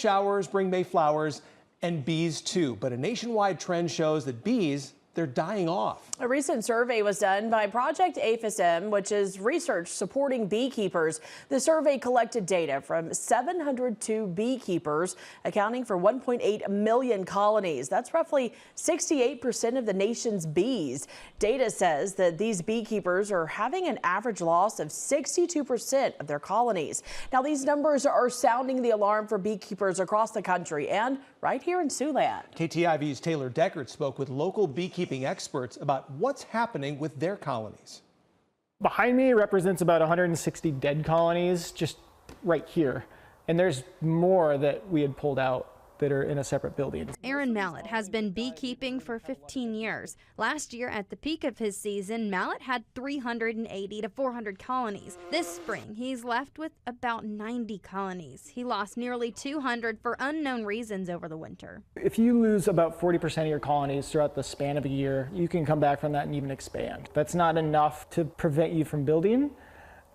Showers bring May flowers and bees too, but a nationwide trend shows that bees, they're dying off. A recent survey was done by Project APHIS-M, which is research supporting beekeepers. The survey collected data from 702 beekeepers, accounting for 1.8 million colonies. That's roughly 68% of the nation's bees. Data says that these beekeepers are having an average loss of 62% of their colonies. Now, these numbers are sounding the alarm for beekeepers across the country and right here in Siouxland. KTIV's Taylor Deckert spoke with local beekeeping experts about what's happening with their colonies. Behind me represents about 160 dead colonies just right here. And there's more that we had pulled out that are in a separate building. Aaron Mallett has been beekeeping for 15 years. Last year, at the peak of his season, Mallett had 380 to 400 colonies. This spring, he's left with about 90 colonies. He lost nearly 200 for unknown reasons over the winter. If you lose about 40% of your colonies throughout the span of a year, you can come back from that and even expand. That's not enough to prevent you from building,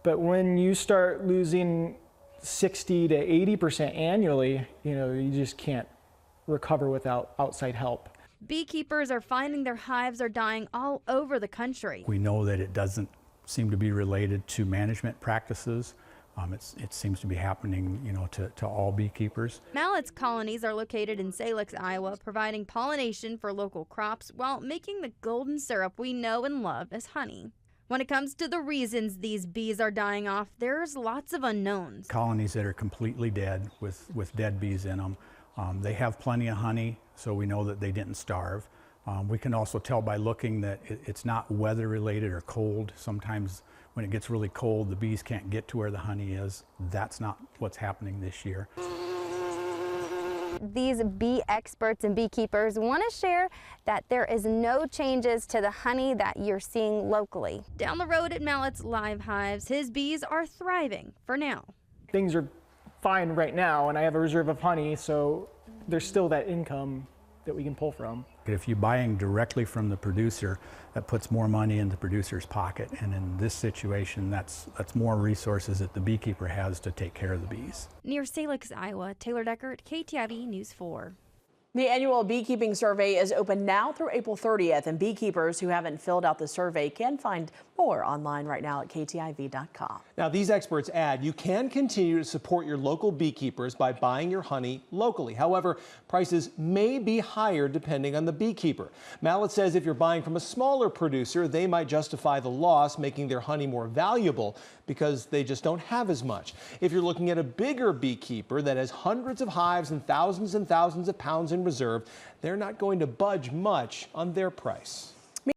but when you start losing 60 to 80% annually, you just can't recover without outside help. Beekeepers are finding their hives are dying all over the country. We know that it doesn't seem to be related to management practices. It seems to be happening, to all beekeepers. Mallett's colonies are located in Salix, Iowa, providing pollination for local crops while making the golden syrup we know and love as honey. When it comes to the reasons these bees are dying off, there's lots of unknowns. Colonies that are completely dead with dead bees in them, they have plenty of honey, so we know that they didn't starve. We can also tell by looking that it's not weather related or cold. Sometimes when it gets really cold, the bees can't get to where the honey is. That's not what's happening this year. These bee experts and beekeepers want to share that there is no changes to the honey that you're seeing locally. Down the road at Mallett's live hives, his bees are thriving for now. Things are fine right now, and I have a reserve of honey, so there's still that income that we can pull from. If you're buying directly from the producer, that puts more money in the producer's pocket, and in this situation, that's more resources that the beekeeper has to take care of the bees. Near Salix, Iowa, Taylor Deckert, KTIV News 4. The annual beekeeping survey is open now through April 30th, and beekeepers who haven't filled out the survey can find more online right now at KTIV.com. Now, these experts add you can continue to support your local beekeepers by buying your honey locally. However, prices may be higher depending on the beekeeper. Mallett says if you're buying from a smaller producer, they might justify the loss, making their honey more valuable because they just don't have as much. If you're looking at a bigger beekeeper that has hundreds of hives and thousands of pounds in reserve, they're not going to budge much on their price.